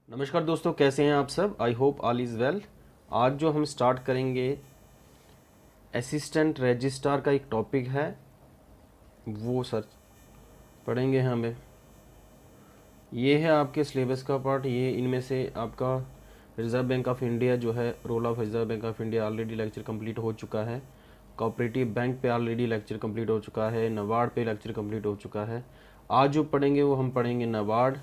नमस्कार दोस्तों, कैसे हैं आप सब। I hope all is well. आज जो हम स्टार्ट करेंगे असिस्टेंट रजिस्ट्रार का एक टॉपिक है, वो सर पढ़ेंगे हमें। ये है आपके सिलेबस का पार्ट। ये इनमें से आपका रिज़र्व बैंक ऑफ इंडिया जो है, role of Reserve Bank of India already lecture complete हो चुका है। कोऑपरेटिव बैंक पे ऑलरेडी लेक्चर कंप्लीट हो चुका है। नबार्ड पे लेक्चर कंप्लीट हो चुका है। आज जो पढ़ेंगे वो हम पढ़ेंगे नबार्ड।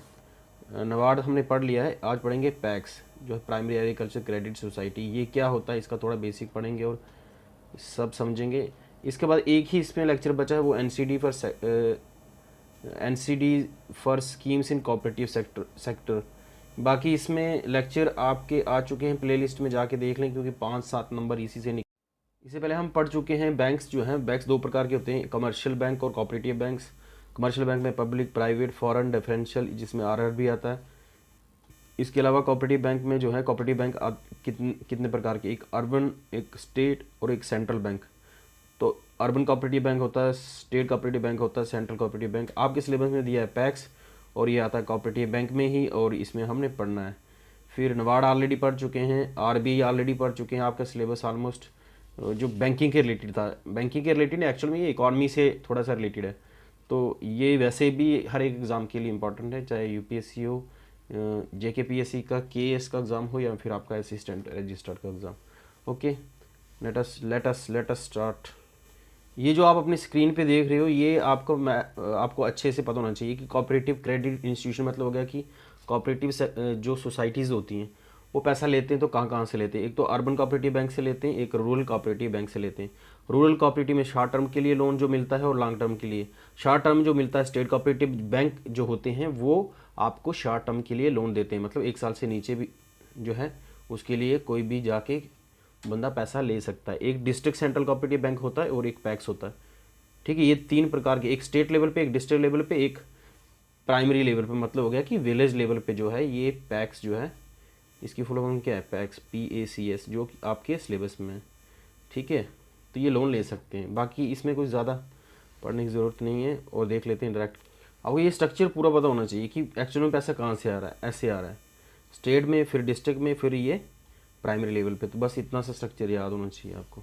नबार्ड हमने पढ़ लिया है। आज पढ़ेंगे पैक्स जो है प्राइमरी एग्रीकल्चर क्रेडिट सोसाइटी। ये क्या होता है इसका थोड़ा बेसिक पढ़ेंगे और सब समझेंगे। इसके बाद एक ही इसमें लेक्चर बचा है, वो NCD for schemes in cooperative sector. बाकी इसमें लेक्चर आपके आ चुके हैं, प्लेलिस्ट में जाके देख लें, क्योंकि 5-7 नंबर इसी से इससे पहले हम पढ़ चुके हैं। बैंक्स जो हैं, बैंक्स दो प्रकार के होते हैं, कमर्शियल बैंक और कोऑपरेटिव बैंक्स। कमर्शियल बैंक में पब्लिक, प्राइवेट, फॉरेन, डिफरेंशियल, जिसमें आरआर भी आता है। इसके अलावा कोऑपरेटिव बैंक में जो है, कोऑपरेटिव बैंक कितने प्रकार के, एक अर्बन, एक स्टेट और एक सेंट्रल बैंक। तो अर्बन कोऑपरेटिव बैंक होता है, स्टेट कोऑपरेटिव बैंक होता है, सेंट्रल कोऑपरेटिव बैंक। आपके सिलेबस में दिया है पैक्स, और ये आता है कोऑपरेटिव बैंक में ही, और इसमें हमने पढ़ना है। फिर नबार्ड ऑलरेडी पढ़ चुके हैं, आरबीआई ऑलरेडी पढ़ चुके हैं। आपका सिलेबस ऑलमोस्ट जो बैंकिंग के रिलेटेड था, बैंकिंग के रिलेटेड एक्चुअल में ये इकॉनमी से थोड़ा सा रिलेटेड है। तो ये वैसे भी हर एक एग्ज़ाम के लिए इम्पोर्टेंट है, चाहे यूपीएससी हो, जेकेपीएससी का, केएस का एग्ज़ाम हो, या फिर आपका असिस्टेंट रजिस्ट्रार का exam. Okay, let us start. ये जो आप अपनी स्क्रीन पे देख रहे हो, ये आपको अच्छे से पता होना चाहिए कि कोऑपरेटिव क्रेडिट इंस्टीट्यूशन मतलब हो गया कि कोऑपरेटिव जो सोसाइटीज़ होती हैं वो पैसा लेते हैं तो कहाँ कहाँ से लेते हैं। एक तो अर्बन कोऑपरेटिव बैंक से लेते हैं, एक रूरल कोऑपरेटिव बैंक से लेते हैं। रूरल कोऑपरेटिव में शॉर्ट टर्म के लिए लोन जो मिलता है और लॉन्ग टर्म के लिए। शॉर्ट टर्म जो मिलता है, स्टेट कोऑपरेटिव बैंक जो होते हैं वो आपको शॉर्ट टर्म के लिए लोन देते हैं, मतलब 1 साल से नीचे भी जो है उसके लिए कोई भी जाके बंदा पैसा ले सकता है। एक डिस्ट्रिक्ट सेंट्रल कोऑपरेटिव बैंक होता है और एक पैक्स होता है। ठीक है, ये 3 प्रकार के, एक स्टेट लेवल पे, एक डिस्ट्रिक्ट लेवल पे, एक प्राइमरी लेवल पे। मतलब हो गया कि विलेज लेवल पे जो है ये पैक्स जो है, इसकी फुल फॉर्म क्या है, पैक्स, PACS, जो आपके सिलेबस में है। ठीक है, तो ये लोन ले सकते हैं। बाकी इसमें कुछ ज़्यादा पढ़ने की ज़रूरत नहीं है, और देख लेते हैं डायरेक्ट। आपको ये स्ट्रक्चर पूरा पता होना चाहिए कि एक्चुअल में पैसा कहाँ से आ रहा है। ऐसे आ रहा है स्टेट में, फिर डिस्ट्रिक्ट में, फिर ये प्राइमरी लेवल पे। तो बस इतना सा स्ट्रक्चर याद होना चाहिए आपको।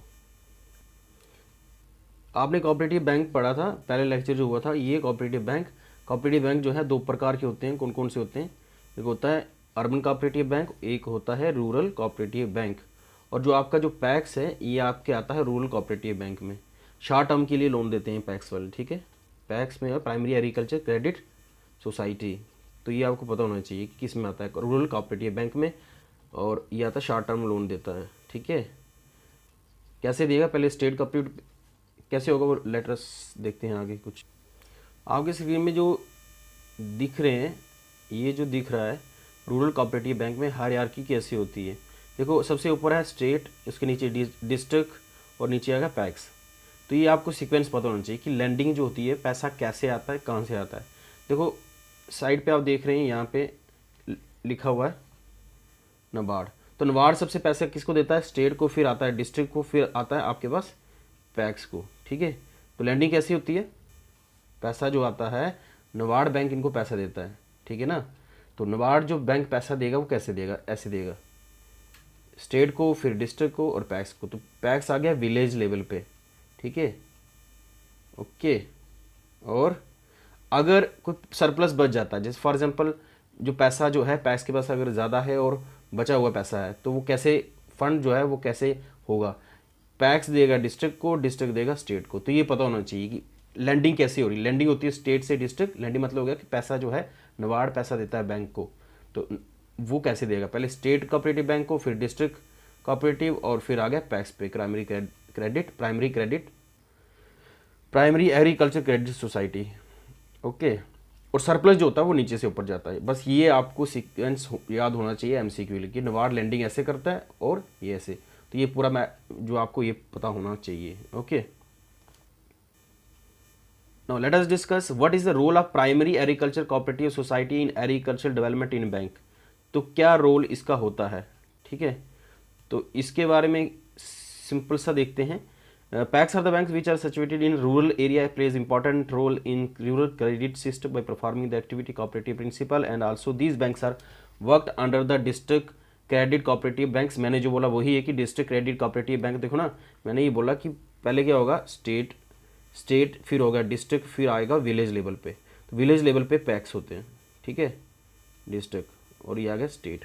आपने कोऑपरेटिव बैंक पढ़ा था, पहले लेक्चर जो हुआ था, ये कोऑपरेटिव बैंक जो है 2 प्रकार के होते हैं। कौन कौन से होते हैं? एक होता है अर्बन कोऑपरेटिव बैंक, एक होता है रूरल कोऑपरेटिव बैंक। और जो आपका जो पैक्स है, ये आपके आता है रूरल कोऑपरेटिव बैंक में। शॉर्ट टर्म के लिए लोन देते हैं पैक्स वाले। ठीक है, पैक्स में है प्राइमरी एग्रीकल्चर क्रेडिट सोसाइटी। तो ये आपको पता होना चाहिए कि किस में आता है, रूरल कोऑपरेटिव बैंक में। और ये आता है शॉर्ट टर्म लोन देता है। ठीक है, कैसे देगा, पहले स्टेट कोऑपरेटिव कैसे होगा वो लेटर्स देखते हैं आगे। कुछ आपके स्क्रीन में जो दिख रहे हैं, ये जो दिख रहा है रूरल कोऑपरेटिव बैंक में हायरार्की कैसी होती है। देखो, सबसे ऊपर है स्टेट, उसके नीचे डिस्ट्रिक्ट, और नीचे आएगा पैक्स। तो ये आपको सीक्वेंस पता होना चाहिए कि लैंडिंग जो होती है, पैसा कैसे आता है, कहाँ से आता है। देखो साइड पे आप देख रहे हैं, यहाँ पे लिखा हुआ है नबार्ड। तो नबार्ड सबसे पैसा किसको देता है? स्टेट को, फिर आता है डिस्ट्रिक्ट को, फिर आता है आपके पास पैक्स को। ठीक है, तो लैंडिंग कैसी होती है? पैसा जो आता है, नबार्ड बैंक इनको पैसा देता है। ठीक है ना। तो नबार्ड जो बैंक पैसा देगा वो कैसे देगा? ऐसे देगा, स्टेट को, फिर डिस्ट्रिक्ट को और पैक्स को। तो पैक्स आ गया विलेज लेवल पे। ठीक है, ओके। और अगर कोई सरप्लस बच जाता है, जैसे फॉर एग्जांपल जो पैसा जो है पैक्स के पास अगर ज़्यादा है और बचा हुआ पैसा है, तो वो कैसे, फंड जो है वो कैसे होगा? पैक्स देगा डिस्ट्रिक्ट को, डिस्ट्रिक्ट देगा स्टेट को। तो ये पता होना चाहिए कि लैंडिंग कैसे हो रही। लैंडिंग होती है स्टेट से डिस्ट्रिक्ट। लैंडिंग मतलब हो गया कि पैसा जो है, नबार्ड पैसा देता है बैंक को, तो वो कैसे देगा? पहले स्टेट कोऑपरेटिव बैंक को, फिर डिस्ट्रिक्ट कोऑपरेटिव, और फिर आ गया पैक्स पे, primary agriculture credit society. Okay, और सरप्लस जो होता है वो नीचे से ऊपर जाता है। बस ये आपको सीक्वेंस याद होना चाहिए MCQ कि नबार्ड लैंडिंग ऐसे करता है और ये ऐसे। तो ये पूरा मैं जो आपको ये पता होना चाहिए। Okay, now let us discuss what is the role of primary agriculture cooperative society in agriculture development in bank. तो क्या रोल इसका होता है? ठीक है, तो इसके बारे में सिंपल सा देखते हैं। PACS are the banks which are situated in rural area, plays important role in rural credit system by performing the activity cooperative principle, and also these banks are worked under the district credit cooperative banks. मैंने जो बोला वही है कि district credit cooperative bank, देखो ना मैंने ये बोला कि पहले क्या होगा, स्टेट फिर होगा डिस्ट्रिक्ट, फिर आएगा विलेज लेवल पे। तो विलेज लेवल पे पैक्स होते हैं, ठीक है, डिस्ट्रिक्ट और ये आ गया स्टेट,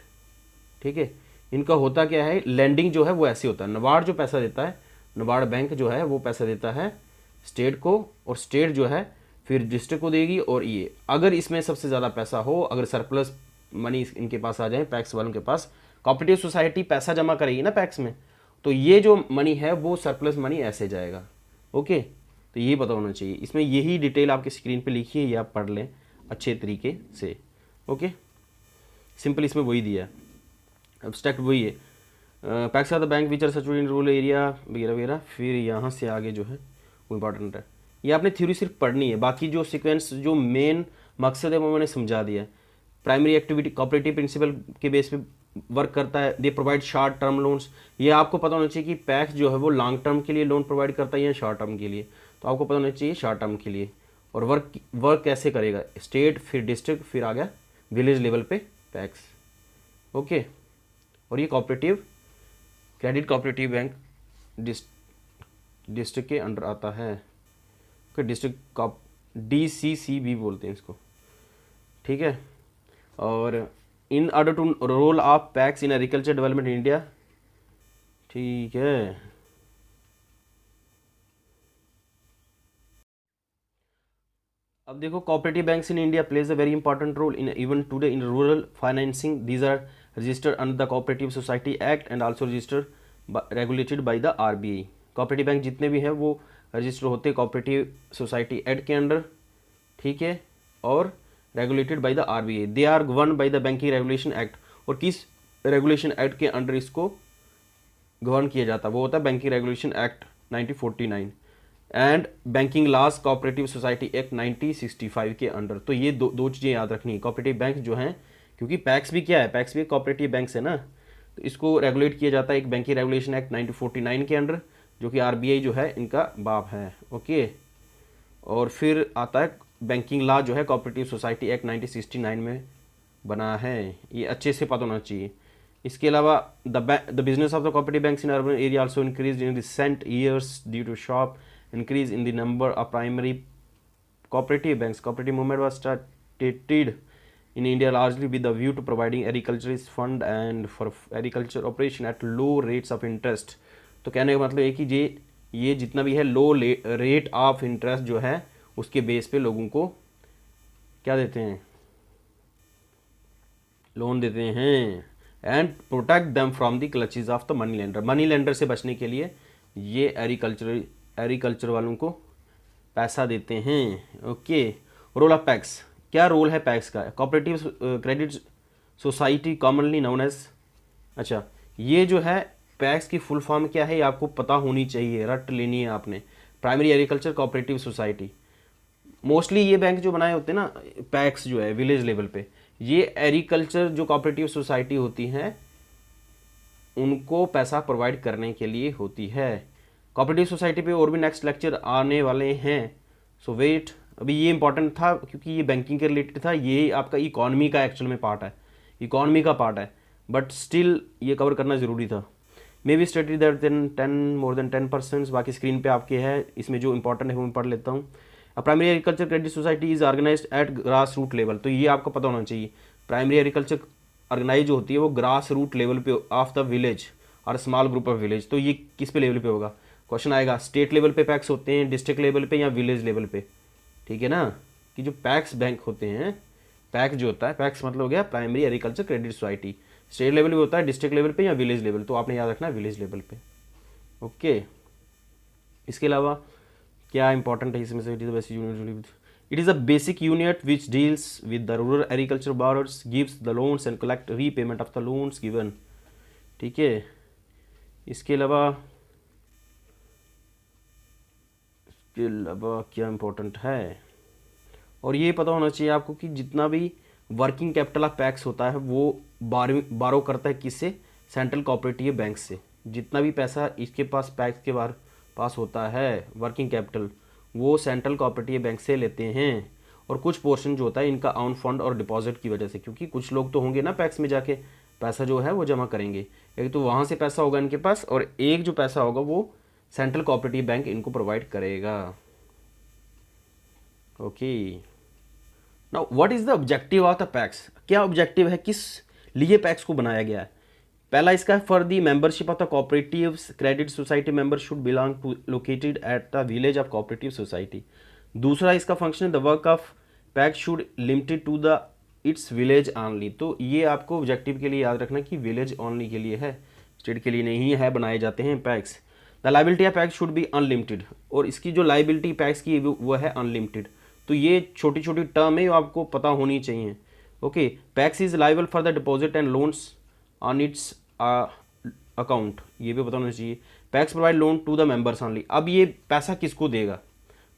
ठीक है। इनका होता क्या है, लैंडिंग जो है वो ऐसे होता है, नाबार्ड जो पैसा देता है, नाबार्ड बैंक जो है वो पैसा देता है स्टेट को, और स्टेट जो है फिर डिस्ट्रिक्ट को देगी। और ये अगर इसमें सबसे ज़्यादा पैसा हो, अगर सरप्लस मनी इनके पास आ जाए, पैक्स वालों के पास, कोऑपरेटिव सोसाइटी पैसा जमा करेगी ना पैक्स में, तो ये जो मनी है वो सरप्लस मनी ऐसे जाएगा। ओके, तो ये पता होना चाहिए। इसमें यही डिटेल आपकी स्क्रीन पे लिखी है, ये आप पढ़ लें अच्छे तरीके से। ओके, सिंपल इसमें वही दिया है, एब्स्ट्रैक्ट वही है, PACS are the bank which are situated in rural area वगैरह वगैरह। फिर यहाँ से आगे जो है वो इंपॉर्टेंट है, ये आपने थ्योरी सिर्फ पढ़नी है, बाकी जो सीक्वेंस जो मेन मकसद है वो मैंने समझा दिया है। प्राइमरी एक्टिविटी कोऑपरेटिव प्रिंसिपल के बेस पे वर्क करता है, they provide short term loans. ये आपको पता होना चाहिए कि पैक्स जो है वो लॉन्ग टर्म के लिए लोन प्रोवाइड करता है या शॉर्ट टर्म के लिए, तो आपको पता होना चाहिए शॉर्ट टर्म के लिए। और वर्क कैसे करेगा, स्टेट फिर डिस्ट्रिक्ट फिर आ गया विलेज लेवल पे पैक्स। ओके, और ये cooperative credit cooperative bank district के अंडर आता है। ओके, डिस्ट्रिक्ट DCC भी बोलते हैं इसको, ठीक है। और in order to role of PACS in agriculture development in India, ठीक है। अब देखो, cooperative banks in India plays a very important role in even today in rural financing. These are registered under the cooperative society act and also registered regulated by the RBI। Cooperative bank जितने भी हैं वो register होते हैं cooperative society act के under, ठीक है, और regulated by the RBI। They are govern by the banking regulation act. और किस रेगुलेशन एक्ट के अंडर इसको गवर्न किया जाता है, वो होता है banking regulation act 1949 and banking laws cooperative society act 1965 के अंडर। तो ये दो चीज़ें याद रखनी है। कोऑपरेटिव बैंक जो हैं, क्योंकि पैक्स भी क्या है, पैक्स भी कोऑपरेटिव बैंक्स है ना, तो इसको रेगुलेट किया जाता है एक बैंकिंग रेगुलेशन एक्ट 1949 के अंडर, जो कि RBI जो है इनका बाप है। ओके, और फिर आता है बैंकिंग लॉ जो है कोऑपरेटिव सोसाइटी एक्ट 1969 में बना है, ये अच्छे से पता होना चाहिए। इसके अलावा the business of the cooperative banks in urban area also increase in recent years due to shop increase in the number of primary cooperative banks. Cooperative movement was started in India largely with the view to providing agriculturist fund and for agriculture operation at low rates of interest. तो कहने का मतलब है कि ये जितना भी है लो रेट ऑफ इंटरेस्ट जो है उसके बेस पे लोगों को क्या देते हैं, लोन देते हैं, and protect them from the clutches of the money lender. Money lender से बचने के लिए ये एग्रीकल्चर वालों को पैसा देते हैं। ओके, रोल ऑफ पैक्स, क्या रोल है पैक्स का, cooperative credit society commonly known as. अच्छा, ये जो है पैक्स की फुल फॉर्म क्या है ये आपको पता होनी चाहिए, रट लेनी है आपने। Primary agriculture cooperative society, mostly ये बैंक जो बनाए होते हैं ना पैक्स जो है विलेज लेवल पे, ये एग्रीकल्चर जो कोऑपरेटिव सोसाइटी होती हैं उनको पैसा प्रोवाइड करने के लिए होती है। कोऑपरेटिव सोसाइटी पे और भी नेक्स्ट लेक्चर आने वाले हैं, सो वेट। अभी ये इंपॉर्टेंट था क्योंकि ये बैंकिंग के रिलेटेड था, ये आपका इकॉनमी का एक्चुअल में पार्ट है, इकॉनमी का पार्ट है, बट स्टिल ये कवर करना ज़रूरी था। May be study that more than 10%। बाकी स्क्रीन पे आपके है, इसमें जो इंपॉर्टेंट है वो मैं पढ़ लेता हूँ। Primary agriculture credit society is organised at grass root level. तो ये आपको पता होना चाहिए, प्राइमरी एग्रीकल्चर ऑर्गेनाइज जो होती है वो ग्रास रूट लेवल पे ऑफ द विलेज और स्मॉल ग्रुप ऑफ विलेज। तो ये किस पे लेवल पे होगा, क्वेश्चन आएगा, स्टेट लेवल पे पैक्स होते हैं, डिस्ट्रिक्ट लेवल पे या विलेज लेवल पे, ठीक है ना। कि जो पैक्स बैंक होते हैं, पैक्स जो होता है, पैक्स मतलब हो गया primary agriculture credit society, state level पे होता है, डिस्ट्रिक्ट लेवल पे या विलेज लेवल, तो आपने याद रखना है विलेज लेवल पे। ओके, इसके अलावा क्या इंपॉर्टेंट है इसमें से, it is a basic unit which deals with the rural agriculture borrowers, gives the loans and collect repayment of the loans given, ठीक है। इसके अलावा क्या इंपॉर्टेंट है, और ये पता होना चाहिए आपको कि जितना भी वर्किंग कैपिटल ऑफ पैक्स होता है वो बारो करता है किससे, सेंट्रल कोऑपरेटिव बैंक से। जितना भी पैसा इसके पास पैक्स के पास होता है वर्किंग कैपिटल, वो सेंट्रल कोऑपरेटिव बैंक से लेते हैं। और कुछ पोर्शन जो होता है इनका ऑन फंड और डिपॉजिट की वजह से, क्योंकि कुछ लोग तो होंगे ना पैक्स में जाके पैसा जो है वो जमा करेंगे। एक तो वहाँ से पैसा होगा इनके पास, और एक जो पैसा होगा वो सेंट्रल कोऑपरेटिव बैंक इनको प्रोवाइड करेगा। Okay, now what is the objective of the PACS? क्या ऑब्जेक्टिव है, किस लिए पैक्स को बनाया गया है? पहला इसका है for the membership of the cooperatives credit society member should belong to located at the village of cooperative society. दूसरा इसका फंक्शन है the work of PACS should limited to the its village only. तो ये आपको objective के लिए याद रखना कि विलेज ओनली के लिए है, स्टेट के लिए नहीं है बनाए जाते हैं PACS. The liability of PACS should be unlimited, और इसकी जो लाइबिलिटी पैक्स की वो है अनलिमिटेड। तो ये छोटी छोटी टर्म है, आपको पता होनी चाहिए। Okay, PACS is liable for the deposit and loans on its account, ये भी पता होना चाहिए। PACS provide loan to the members only. अब ये पैसा किसको देगा?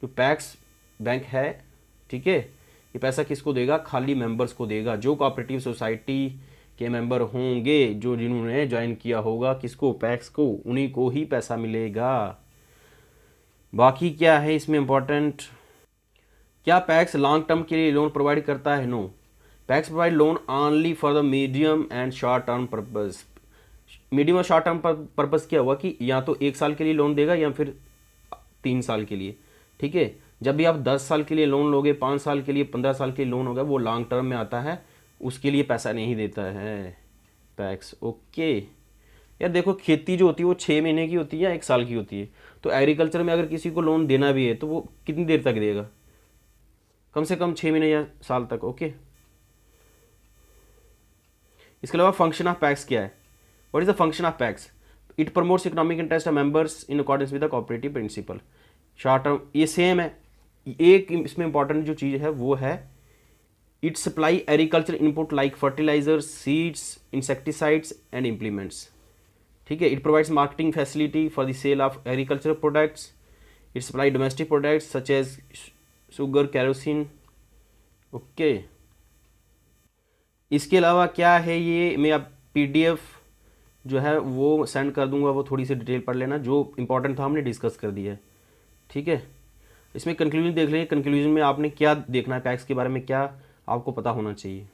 तो पैक्स बैंक है, ठीक है, ये पैसा किसको देगा? खाली मेंबर्स को देगा, जो कोऑपरेटिव सोसाइटी के मेंबर होंगे, जो जिन्होंने ज्वाइन किया होगा किसको? पैक्स को, उन्हीं को ही पैसा मिलेगा। बाकी क्या है इसमें इंपॉर्टेंट? क्या पैक्स लॉन्ग टर्म के लिए लोन प्रोवाइड करता है? No, PACS provide loan only for the medium and short term purpose. Medium और शॉर्ट टर्म पर्पज क्या हुआ कि या तो 1 साल के लिए लोन देगा या फिर 3 साल के लिए, ठीक है। जब भी आप 10 साल के लिए लोन लोगे, 5 साल के लिए, 15 साल के लिए लोन होगा, वो लॉन्ग टर्म में आता है, उसके लिए पैसा नहीं देता है पैक्स। ओके यार, देखो खेती जो होती है वो 6 महीने की होती है या 1 साल की होती है। तो एग्रीकल्चर में अगर किसी को लोन देना भी है तो वो कितनी देर तक देगा? कम से कम 6 महीने या साल तक। ओके, इसके अलावा फंक्शन ऑफ पैक्स क्या है? What is the function of PACS? It promotes economic interest of members in accordance with the cooperative principle. Short term ये सेम है। एक इसमें इंपॉर्टेंट जो चीज़ है वो है it supply agriculture input like fertilisers, seeds, insecticides and implements, ठीक है। It provides marketing facility for the sale of agriculture products. It supply domestic products such as sugar, kerosene. Okay, इसके अलावा क्या है, ये मैं अब PDF जो है वो सेंड कर दूंगा, वो थोड़ी सी डिटेल पढ़ लेना, जो इंपॉर्टेंट था हमने डिस्कस कर दिया है, ठीक है। इसमें कंक्लूजन देख लेंगे, कंक्लूजन में आपने क्या देखना है, पैक्स के बारे में क्या आपको पता होना चाहिए।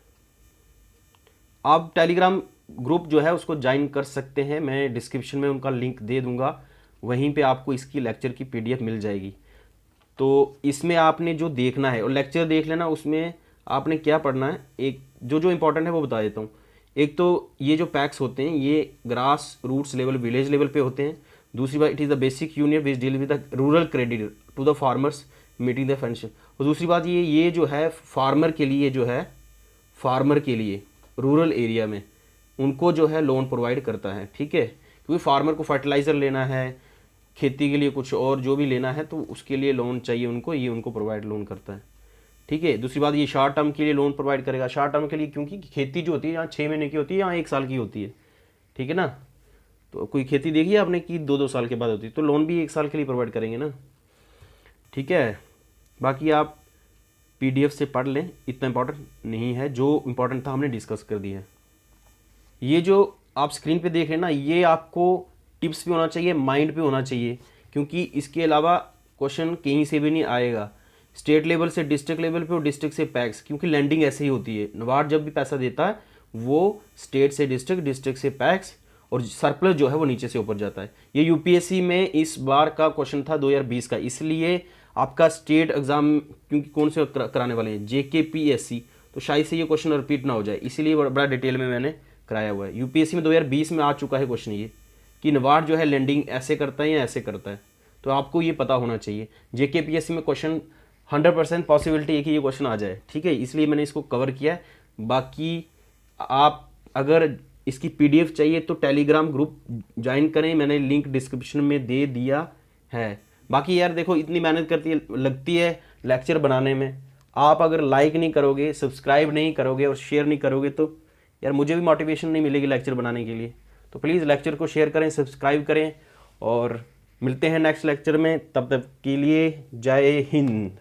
आप टेलीग्राम ग्रुप जो है उसको ज्वाइन कर सकते हैं, मैं डिस्क्रिप्शन में उनका लिंक दे दूंगा, वहीं पे आपको इसकी लेक्चर की PDF मिल जाएगी। तो इसमें आपने जो देखना है और लेक्चर देख लेना, उसमें आपने क्या पढ़ना है, एक जो इंपॉर्टेंट है वो बता देता हूँ। एक तो ये जो पैक्स होते हैं ये grass roots level, village level पे होते हैं। दूसरी बात, it is the basic union which deal with the rural credit to the farmers meeting the function. और दूसरी बात ये जो है फार्मर के लिए, जो है फार्मर के लिए रूरल एरिया में उनको जो है लोन प्रोवाइड करता है, ठीक है। क्योंकि फार्मर को फर्टिलाइज़र लेना है, खेती के लिए कुछ और जो भी लेना है, तो उसके लिए लोन चाहिए उनको, ये उनको प्रोवाइड लोन करता है, ठीक है। दूसरी बात, ये शॉर्ट टर्म के लिए लोन प्रोवाइड करेगा। शॉर्ट टर्म के लिए क्योंकि खेती जो होती है यहाँ 6 महीने की होती है, यहाँ 1 साल की होती है, ठीक है ना। तो कोई खेती देखी है आपने कि 2-2 साल के बाद होती है, तो लोन भी 1 साल के लिए प्रोवाइड करेंगे ना, ठीक है। बाकी आप PDF से पढ़ लें, इतना इंपॉर्टेंट नहीं है, जो इंपॉर्टेंट था हमने डिस्कस कर दिया है। ये जो आप स्क्रीन पे देख रहे हैं ना, ये आपको टिप्स पे होना चाहिए, माइंड पे होना चाहिए, क्योंकि इसके अलावा क्वेश्चन कहीं से भी नहीं आएगा। स्टेट लेवल से डिस्ट्रिक्ट लेवल पे और डिस्ट्रिक्ट से पैक्स, क्योंकि लैंडिंग ऐसे ही होती है, नबार्ड जब भी पैसा देता है वो स्टेट से डिस्ट्रिक्ट, डिस्ट्रिक्ट से पैक्स, और सरप्लस जो है वो नीचे से ऊपर जाता है। ये UPSC में इस बार का क्वेश्चन था 2020 का, इसलिए आपका स्टेट एग्जाम क्योंकि कौन से कराने वाले हैं, JKPSC, तो शायद से ये क्वेश्चन रिपीट ना हो जाए, इसीलिए बड़ा डिटेल में मैंने कराया हुआ है। UPSC में 2020 में आ चुका है क्वेश्चन ये, कि नबार्ड जो है लैंडिंग ऐसे करता है या ऐसे करता है, तो आपको ये पता होना चाहिए। JKPSC में क्वेश्चन 100% पॉसिबिलिटी है कि ये क्वेश्चन आ जाए, ठीक है, इसलिए मैंने इसको कवर किया है। बाकी आप अगर इसकी PDF चाहिए तो टेलीग्राम ग्रुप ज्वाइन करें, मैंने लिंक डिस्क्रिप्शन में दे दिया है। बाकी यार देखो, इतनी मेहनत लगती है लेक्चर बनाने में, आप अगर लाइक नहीं करोगे, सब्सक्राइब नहीं करोगे और शेयर नहीं करोगे तो यार मुझे भी मोटिवेशन नहीं मिलेगी लेक्चर बनाने के लिए। तो प्लीज़ लेक्चर को शेयर करें, सब्सक्राइब करें, और मिलते हैं नेक्स्ट लेक्चर में। तब तक के लिए जय हिंद।